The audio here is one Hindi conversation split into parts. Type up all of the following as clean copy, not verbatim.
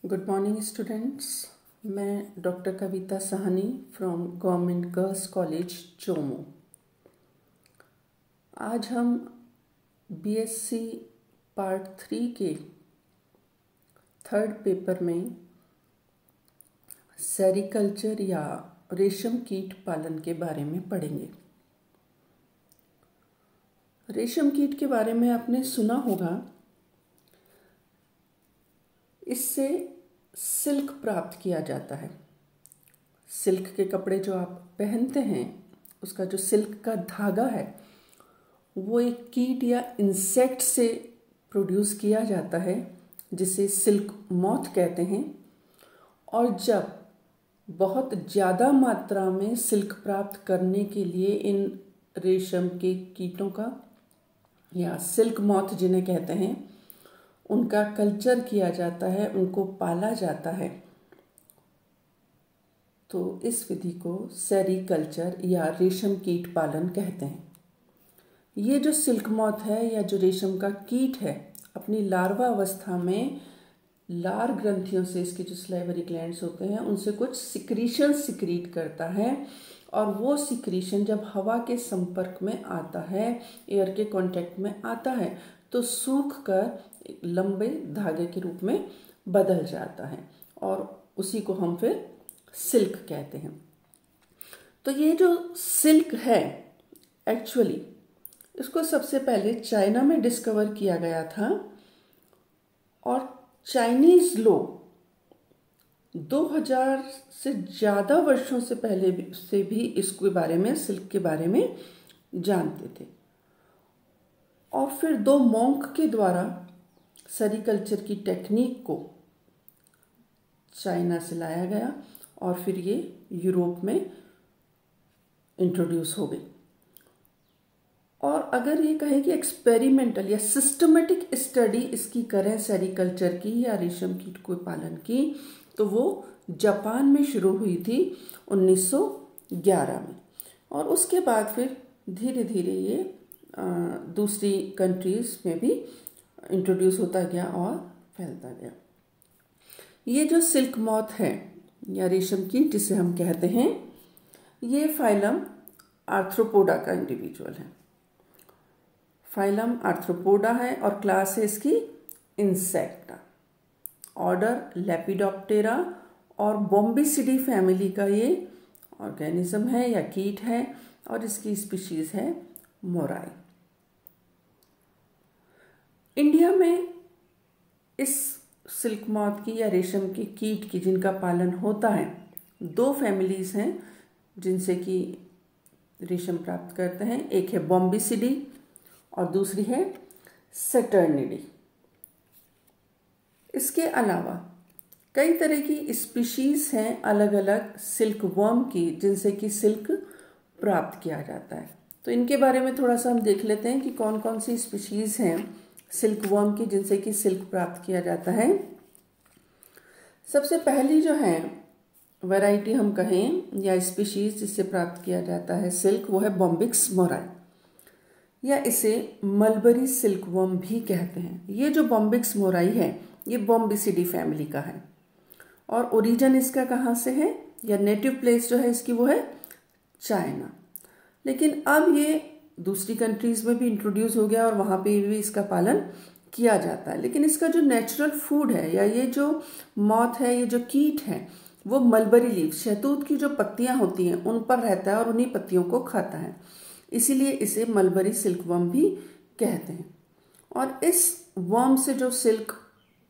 Good morning students. मैं doctor Kavita Sahni from government girls college Chomu. आज हम बीएससी पार्ट 3 के थर्ड पेपर में सेरीकल्चर या रेशम कीट पालन के बारे में पढ़ेंगे। रेशम कीट के बारे में आपने सुना होगा। इससे सिल्क प्राप्त किया जाता है। सिल्क के कपड़े जो आप पहनते हैं, उसका जो सिल्क का धागा है वो एक कीट या इंसेक्ट से प्रोड्यूस किया जाता है, जिसे सिल्क मॉथ कहते हैं। और जब बहुत ज़्यादा मात्रा में सिल्क प्राप्त करने के लिए इन रेशम के कीटों का या सिल्क मॉथ जिन्हें कहते हैं, उनका कल्चर किया जाता है, उनको पाला जाता है, तो इस विधि को सेरीकल्चर या रेशम कीट पालन कहते हैं। ये जो सिल्क मॉथ है या जो रेशम का कीट है, अपनी लार्वा अवस्था में लार ग्रंथियों से, इसके जो स्लाइवरी ग्लैंड्स होते हैं, उनसे कुछ सिक्रीशन सिक्रीट करता है। और वो सिक्रीशन जब हवा के संपर्क में आता है, एयर के कांटेक्ट में आता है, तो सूख कर लंबे धागे के रूप में बदल जाता है और उसी को हम फिर सिल्क कहते हैं। तो ये जो सिल्क है, एक्चुअली इसको सबसे पहले चाइना में डिस्कवर किया गया था और चाइनीज लोग 2000 से ज़्यादा वर्षों से पहले से भी इसके बारे में, सिल्क के बारे में जानते थे। और फिर 2 मॉन्क के द्वारा सेरीकल्चर की टेक्निक को चाइना से लाया गया और फिर ये यूरोप में इंट्रोड्यूस हो गई। और अगर ये कहें कि एक्सपेरिमेंटल या सिस्टमेटिक स्टडी इसकी करें सेरीकल्चर की या रेशम कीट को पालन की, तो वो जापान में शुरू हुई थी 1911 में। और उसके बाद फिर धीरे धीरे ये दूसरी कंट्रीज़ में भी इंट्रोड्यूस होता गया और फैलता गया। ये जो सिल्क मॉथ है या रेशम कीट जिसे हम कहते हैं, ये फाइलम आर्थ्रोपोडा का इंडिविजुअल है। फाइलम आर्थ्रोपोडा है और क्लास है इसकी इंसेक्टा। ऑर्डर लेपिडोप्टेरा और बॉम्बिसिडी फैमिली का ये ऑर्गेनिज्म है या कीट है और इसकी स्पीशीज़ है मोराई। इंडिया में इस सिल्क मॉथ की या रेशम के कीट की जिनका पालन होता है, 2 फैमिलीज़ हैं जिनसे कि रेशम प्राप्त करते हैं। एक है बॉम्बिसिडी और दूसरी है सैटर्निडी। इसके अलावा कई तरह की स्पीशीज़ हैं अलग अलग सिल्क वर्म की, जिनसे कि सिल्क प्राप्त किया जाता है। तो इनके बारे में थोड़ा सा हम देख लेते हैं कि कौन कौन सी स्पीशीज़ हैं सिल्क वर्म की जिनसे कि सिल्क प्राप्त किया जाता है। सबसे पहली जो है वैरायटी हम कहें या स्पीशीज़ जिससे प्राप्त किया जाता है सिल्क, वो है बॉम्बिक्स मोराई या इसे मलबरी सिल्क वर्म भी कहते हैं। ये जो बॉम्बिक्स मोराई है, ये बॉम्बिसिडी फैमिली का है और ओरिजिन इसका कहाँ से है या नेटिव प्लेस जो है इसकी, वो है चाइना। लेकिन अब ये दूसरी कंट्रीज़ में भी इंट्रोड्यूस हो गया और वहाँ पे भी इसका पालन किया जाता है। लेकिन इसका जो नेचुरल फूड है या ये जो मॉथ है, ये जो कीट है, वो मलबरी लीव, शहतूत की जो पत्तियाँ होती हैं उन पर रहता है और उन्हीं पत्तियों को खाता है। इसीलिए इसे मलबरी सिल्क वर्म भी कहते हैं। और इस वर्म से जो सिल्क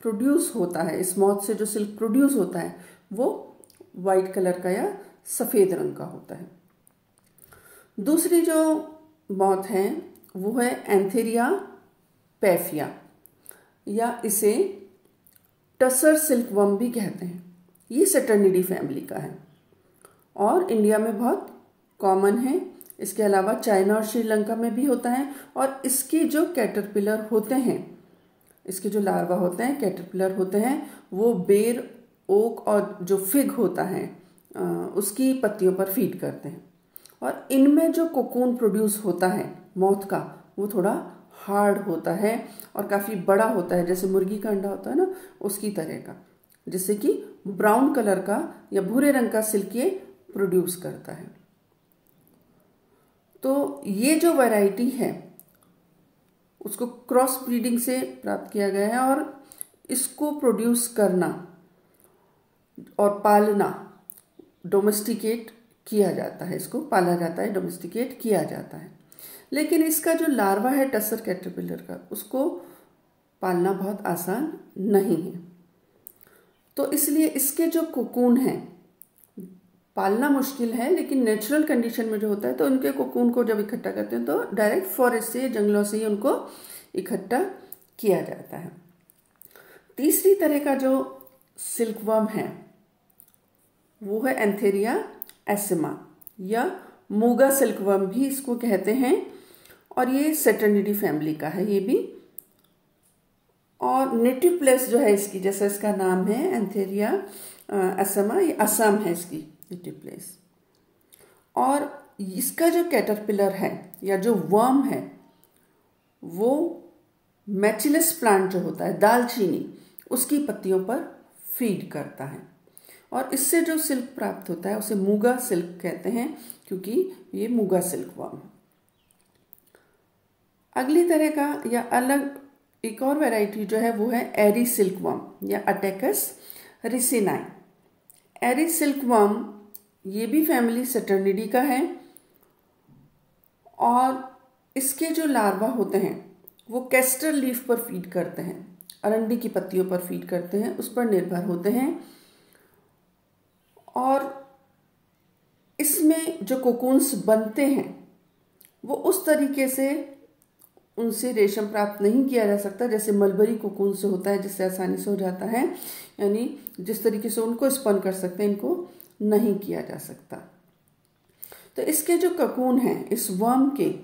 प्रोड्यूस होता है, इस मॉथ से जो सिल्क प्रोड्यूस होता है, वो वाइट कलर का या सफ़ेद रंग का होता है। दूसरी जो मॉथ है वो है एंथेरिया पैफिया या इसे टसर सिल्क वर्म भी कहते हैं। ये सैटर्निडी फैमिली का है और इंडिया में बहुत कॉमन है। इसके अलावा चाइना और श्रीलंका में भी होता है। और इसके जो कैटरपिलर होते हैं, इसके जो लार्वा होते हैं, कैटरपिलर होते हैं, वो बेर, ओक और जो फिग होता है उसकी पत्तियों पर फीड करते हैं। और इनमें जो कोकून प्रोड्यूस होता है मॉथ का, वो थोड़ा हार्ड होता है और काफ़ी बड़ा होता है, जैसे मुर्गी का अंडा होता है ना, उसकी तरह का, जिससे कि ब्राउन कलर का या भूरे रंग का सिल्क ये प्रोड्यूस करता है। तो ये जो वैरायटी है उसको क्रॉस ब्रीडिंग से प्राप्त किया गया है और इसको प्रोड्यूस करना और पालना डोमेस्टिकेट किया जाता है, इसको पाला जाता है, डोमेस्टिकेट किया जाता है। लेकिन इसका जो लार्वा है टसर कैटरपिलर का, उसको पालना बहुत आसान नहीं है। तो इसलिए इसके जो कोकून हैं पालना मुश्किल है, लेकिन नेचुरल कंडीशन में जो होता है तो उनके कोकून को जब इकट्ठा करते हैं तो डायरेक्ट फॉरेस्ट से, जंगलों से ही उनको इकट्ठा किया जाता है। तीसरी तरह का जो सिल्कवर्म है वो है एंथेरिया एसिमा या मूगा सिल्कवर्म भी इसको कहते हैं, और ये सेटर्निडी फैमिली का है ये भी। और नेटिव प्लेस जो है इसकी, जैसा इसका नाम है एंथेरिया एसिमा, ये असम है इसकी नेटिव प्लेस। और इसका जो कैटरपिलर है या जो वर्म है वो मैचिलस प्लांट जो होता है, दालचीनी, उसकी पत्तियों पर फीड करता है और इससे जो सिल्क प्राप्त होता है उसे मूगा सिल्क कहते हैं, क्योंकि ये मूगा सिल्क वर्म है। अगली तरह का या अलग एक और वैरायटी जो है वो है एरी सिल्क वर्म या अटेकस रिसिनाई। एरी सिल्क वर्म ये भी फैमिली सेटर्निडी का है और इसके जो लार्वा होते हैं वो कैस्टर लीफ पर फीड करते हैं, अरंडी की पत्तियों पर फीड करते हैं, उस पर निर्भर होते हैं। और इसमें जो कोकून्स बनते हैं वो उस तरीके से उनसे रेशम प्राप्त नहीं किया जा सकता जैसे मलबरी कोकून से होता है, जिससे आसानी से हो जाता है, यानी जिस तरीके से उनको स्पन कर सकते हैं इनको नहीं किया जा सकता। तो इसके जो कोकून हैं इस वर्म के,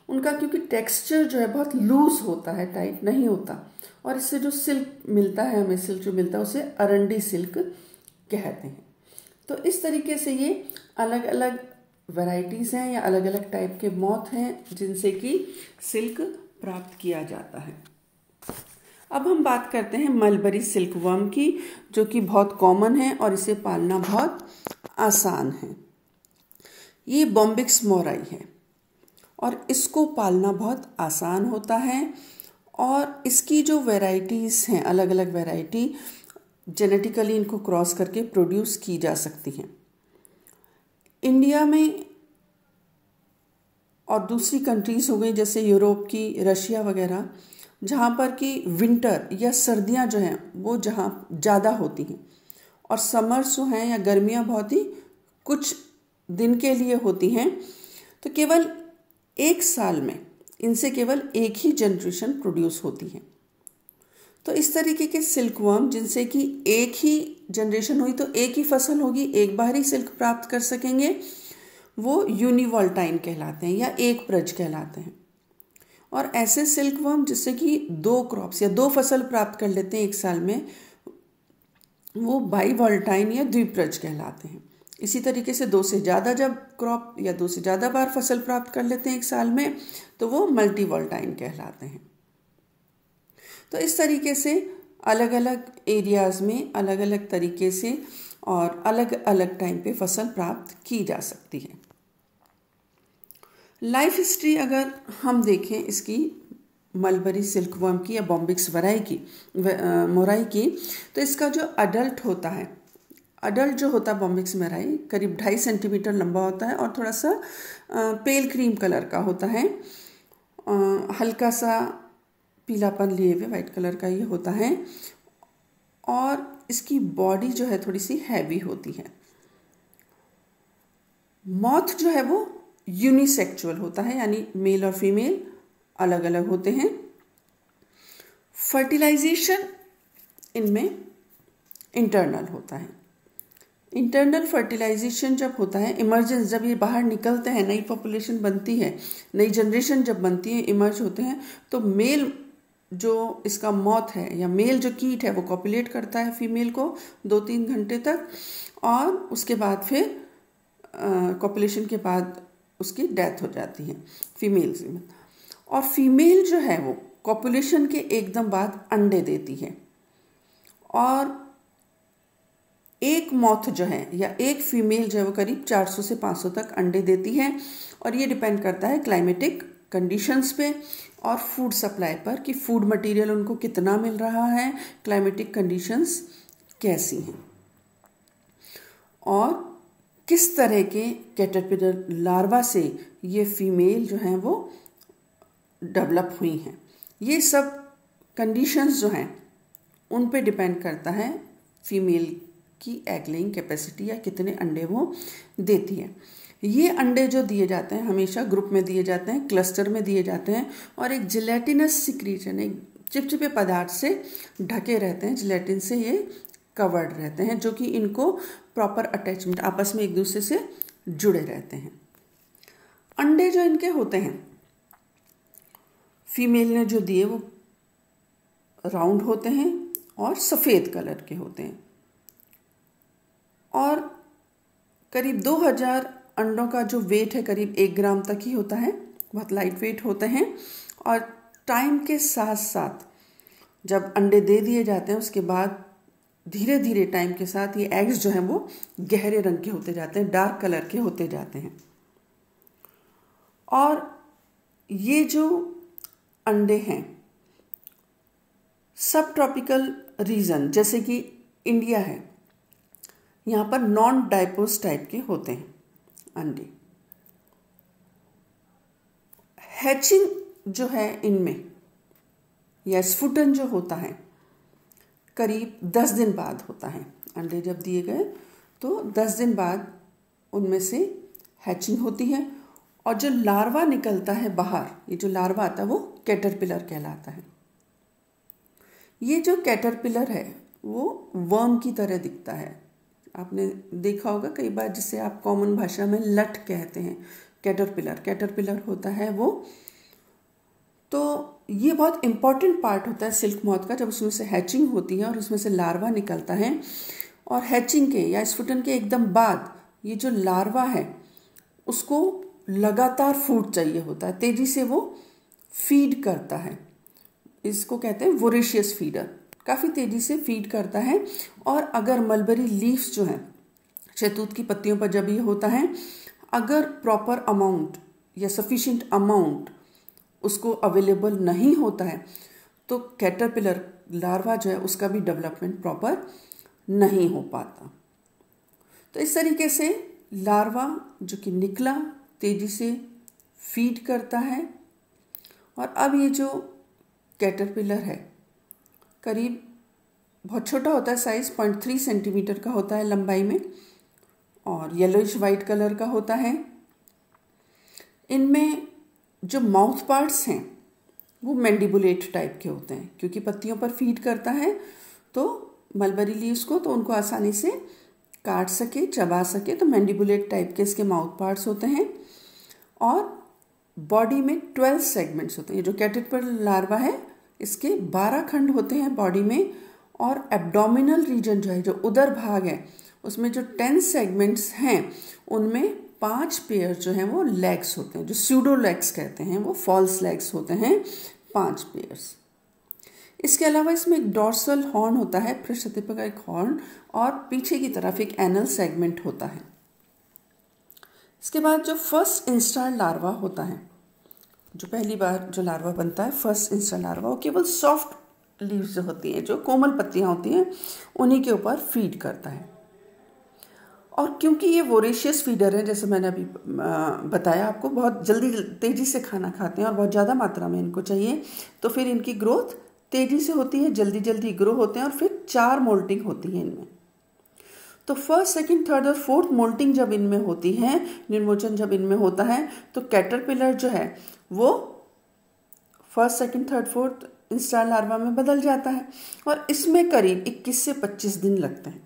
उनका क्योंकि टेक्सचर जो है बहुत लूज होता है, टाइट नहीं होता, और इससे जो सिल्क मिलता है, हमें सिल्क जो मिलता है उसे अरंडी सिल्क कहते हैं। तो इस तरीके से ये अलग अलग वैरायटीज़ हैं या अलग अलग टाइप के मॉथ हैं जिनसे कि सिल्क प्राप्त किया जाता है। अब हम बात करते हैं मलबरी सिल्क वर्म की, जो कि बहुत कॉमन है और इसे पालना बहुत आसान है। ये बॉम्बिक्स मोराई है और इसको पालना बहुत आसान होता है और इसकी जो वैरायटीज़ हैं, अलग अलग वैरायटी जेनेटिकली इनको क्रॉस करके प्रोड्यूस की जा सकती हैं। इंडिया में और दूसरी कंट्रीज़ हो गई जैसे यूरोप की, रशिया वगैरह, जहाँ पर कि विंटर या सर्दियाँ जो हैं वो जहाँ ज़्यादा होती हैं और समर्स जो हैं या गर्मियाँ बहुत ही कुछ दिन के लिए होती हैं, तो केवल एक साल में इनसे केवल एक ही जनरेशन प्रोड्यूस होती है। तो इस तरीके के सिल्कवर्म जिनसे कि एक ही जनरेशन हुई तो एक ही फसल होगी, एक बार ही सिल्क प्राप्त कर सकेंगे, वो यूनिवॉल्टाइन कहलाते हैं या एक प्रज कहलाते हैं। और ऐसे सिल्कवर्म जिससे कि 2 क्रॉप्स या 2 फसल प्राप्त कर लेते हैं एक साल में, वो बाइवॉल्टाइन या द्विप्रज कहलाते हैं। इसी तरीके से 2 से ज़्यादा जब क्रॉप या 2 से ज़्यादा बार फसल प्राप्त कर लेते हैं एक साल में तो वो मल्टीवॉल्टाइन कहलाते हैं। तो इस तरीके से अलग अलग एरियाज़ में अलग अलग तरीके से और अलग अलग टाइम पे फसल प्राप्त की जा सकती है। लाइफ हिस्ट्री अगर हम देखें इसकी मलबरी सिल्कवर्म की या बॉम्बिक्स मोराई की, तो इसका जो अडल्ट होता है, अडल्ट जो होता है बॉम्बिक्स मोराई करीब 2.5 सेंटीमीटर लंबा होता है और थोड़ा सा पेल क्रीम कलर का होता है, हल्का सा पीलापन लिए हुए वाइट कलर का ये होता है और इसकी बॉडी जो है थोड़ी सी हैवी होती है। मॉथ जो है वो यूनिसेक्सुअल होता है, यानी मेल और फीमेल अलग अलग होते हैं। फर्टिलाइजेशन इनमें इंटरनल होता है। इंटरनल फर्टिलाइजेशन जब होता है, इमर्जेंस, जब ये बाहर निकलते हैं, नई पॉपुलेशन बनती है, नई जनरेशन जब बनती है, इमर्ज होते हैं, तो मेल जो इसका मॉथ है या मेल जो कीट है वो कॉपुलेट करता है फीमेल को 2-3 घंटे तक और उसके बाद फिर कॉपुलेशन के बाद उसकी डेथ हो जाती है फीमेल से। और फीमेल जो है वो कॉपुलेशन के एकदम बाद अंडे देती है और एक मॉथ जो है या एक फीमेल जो है वो करीब 400 से 500 तक अंडे देती है, और ये डिपेंड करता है क्लाइमेटिक कंडीशंस पे और फूड सप्लाई पर कि फूड मटेरियल उनको कितना मिल रहा है, क्लाइमेटिक कंडीशंस कैसी हैं, और किस तरह के कैटरपिलर लार्वा से ये फीमेल जो हैं वो डेवलप हुई हैं। ये सब कंडीशंस जो हैं उन पे डिपेंड करता है फीमेल की एग लेइंग कैपेसिटी या कितने अंडे वो देती है। ये अंडे जो दिए जाते हैं हमेशा ग्रुप में दिए जाते हैं, क्लस्टर में दिए जाते हैं, और एक जिलेटिनस सिक्रीशन, एक चिपचिपे पदार्थ से ढके रहते हैं, जिलेटिन से ये कवर्ड रहते हैं, जो कि इनको प्रॉपर अटैचमेंट, आपस में एक दूसरे से जुड़े रहते हैं। अंडे जो इनके होते हैं फीमेल ने जो दिए वो राउंड होते हैं और सफ़ेद कलर के होते हैं, और करीब 2000 अंडों का जो वेट है करीब 1 ग्राम तक ही होता है, बहुत लाइट वेट होते हैं। और टाइम के साथ साथ जब अंडे दे दिए जाते हैं उसके बाद धीरे धीरे टाइम के साथ ये एग्स जो हैं वो गहरे रंग के होते जाते हैं, डार्क कलर के होते जाते हैं। और ये जो अंडे हैं सब ट्रॉपिकल रीजन जैसे कि इंडिया है, यहाँ पर नॉन डाइपोस टाइप के होते हैं अंडे। हैचिंग जो है इनमें या स्फुटन जो होता है करीब 10 दिन बाद होता है। अंडे जब दिए गए तो 10 दिन बाद उनमें से हैचिंग होती है, और जो लार्वा निकलता है बाहर, ये जो लार्वा आता है वो कैटरपिलर कहलाता है। ये जो कैटरपिलर है वो वर्म की तरह दिखता है, आपने देखा होगा कई बार, जिसे आप कॉमन भाषा में लट कहते हैं। कैटरपिलर होता है वो। तो ये बहुत इंपॉर्टेंट पार्ट होता है सिल्क मॉथ का, जब उसमें से हैचिंग होती है और उसमें से लार्वा निकलता है, और हैचिंग के या स्फुटन के एकदम बाद ये जो लार्वा है उसको लगातार फूड चाहिए होता है, तेजी से वो फीड करता है। इसको कहते हैं वोरेशियस फीडर, काफ़ी तेजी से फीड करता है। और अगर मलबरी लीव्स जो हैं, शहतूत की पत्तियों पर जब ये होता है, अगर प्रॉपर अमाउंट या सफिशिएंट अमाउंट उसको अवेलेबल नहीं होता है तो कैटरपिलर लार्वा जो है उसका भी डेवलपमेंट प्रॉपर नहीं हो पाता। तो इस तरीके से लार्वा जो कि निकला तेजी से फीड करता है, और अब ये जो कैटरपिलर है करीब बहुत छोटा होता है, साइज 0.3 सेंटीमीटर का होता है लंबाई में, और येलोइश वाइट कलर का होता है। इनमें जो माउथ पार्ट्स हैं वो मैंडिबुलेट टाइप के होते हैं, क्योंकि पत्तियों पर फीड करता है तो मलबरी लीव्स को, तो उनको आसानी से काट सके, चबा सके, तो मैंडिबुलेट टाइप के इसके माउथ पार्ट्स होते हैं। और बॉडी में 12 सेगमेंट्स होते हैं। ये जो कैटरपिलर लार्वा है इसके 12 खंड होते हैं बॉडी में, और एब्डोमिनल रीजन जो है, जो उदर भाग है, उसमें जो 10 सेगमेंट्स हैं उनमें 5 पेयर जो हैं वो लेग्स होते हैं, जो स्यूडो लेग्स कहते हैं, वो फॉल्स लेग्स होते हैं 5 पेयर्स। इसके अलावा इसमें एक डॉर्सल हॉर्न होता है, पृष्ठतल का एक हॉर्न, और पीछे की तरफ एक एनल सेगमेंट होता है। इसके बाद जो फर्स्ट इंस्टार लार्वा होता है, जो पहली बार जो लार्वा बनता है फर्स्ट इंस्टार लार्वा, वो केवल सॉफ्ट लीव्स जो होती हैं, जो कोमल पत्तियां होती हैं, उन्हीं के ऊपर फीड करता है। और क्योंकि ये वोरेशियस फीडर है, जैसे मैंने अभी बताया आपको, बहुत जल्दी तेज़ी से खाना खाते हैं और बहुत ज़्यादा मात्रा में इनको चाहिए, तो फिर इनकी ग्रोथ तेज़ी से होती है, जल्दी जल्दी ग्रो होते हैं, और फिर 4 मोल्टिंग होती है इनमें। तो फर्स्ट, सेकंड, थर्ड और फोर्थ मोल्टिंग जब इनमें होती है, निर्मोचन जब इनमें होता है, तो कैटरपिलर जो है वो first, second, third, fourth instar larva में बदल जाता है, और इसमें करीब 21 से 25 दिन लगते हैं।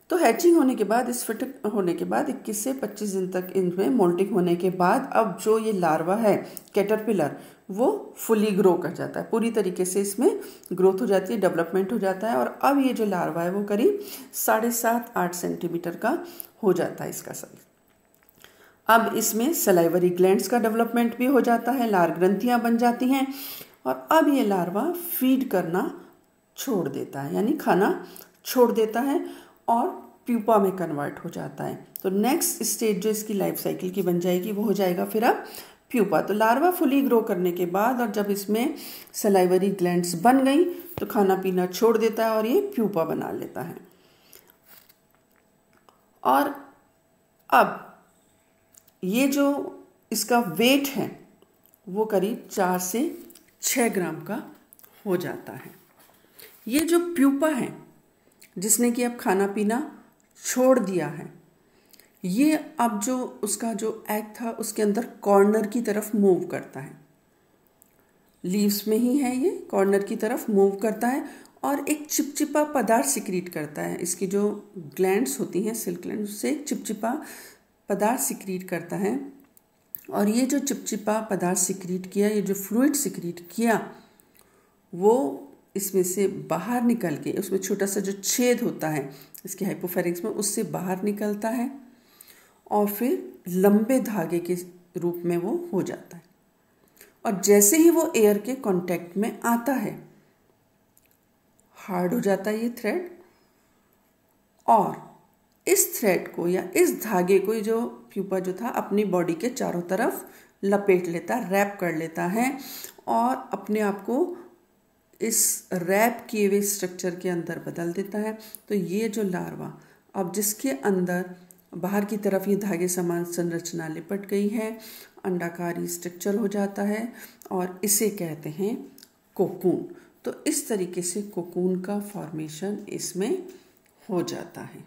तो हैचिंग होने के बाद, इस फिट होने के बाद 21 से 25 दिन तक इनमें मोल्टिंग होने के बाद अब जो ये लार्वा है कैटरपिलर, वो फुली ग्रो कर जाता है, पूरी तरीके से इसमें ग्रोथ हो जाती है, डेवलपमेंट हो जाता है, और अब ये जो लार्वा है वो करीब 7.5-8 सेंटीमीटर का हो जाता है इसका साइज। अब इसमें सलाइवरी ग्लैंड्स का डेवलपमेंट भी हो जाता है, लार ग्रंथियाँ बन जाती हैं, और अब ये लार्वा फीड करना छोड़ देता है, यानी खाना छोड़ देता है, और प्यूपा में कन्वर्ट हो जाता है। तो नेक्स्ट स्टेज जो इसकी लाइफ साइकिल की बन जाएगी वो हो जाएगा फिर अब प्यूपा। तो लार्वा फुली ग्रो करने के बाद और जब इसमें सलाइवरी ग्लैंड्स बन गई तो खाना पीना छोड़ देता है और ये प्यूपा बना लेता है। और अब ये जो इसका वेट है वो करीब 4 से 6 ग्राम का हो जाता है। ये जो प्यूपा है जिसने कि अब खाना पीना छोड़ दिया है, ये अब जो उसका जो एग था उसके अंदर कॉर्नर की तरफ मूव करता है। लीव्स में ही है, ये कॉर्नर की तरफ मूव करता है और एक चिपचिपा पदार्थ सिक्रीट करता है। इसकी जो ग्लैंड्स होती हैं, सिल्क ग्लैंड, उससे एक चिपचिपा पदार्थ सिक्रीट करता है। और ये जो चिपचिपा पदार्थ सिक्रीट किया, ये जो फ्लूइड सिक्रीट किया, वो इसमें से बाहर निकल के, उसमें छोटा सा जो छेद होता है इसके हाइपोफेरिंक्स में, उससे बाहर निकलता है और फिर लंबे धागे के रूप में वो हो जाता है। और जैसे ही वो एयर के कांटेक्ट में आता है, हार्ड हो जाता है ये थ्रेड, और इस थ्रेड को या इस धागे को जो प्यूपा जो था अपनी बॉडी के चारों तरफ लपेट लेता, रैप कर लेता है और अपने आप को इस रैप किए हुए स्ट्रक्चर के अंदर बदल देता है। तो ये जो लार्वा अब जिसके अंदर बाहर की तरफ ये धागे समान संरचना लिपट गई है, अंडाकारी स्ट्रक्चर हो जाता है और इसे कहते हैं कोकून। तो इस तरीके से कोकून का फॉर्मेशन इसमें हो जाता है।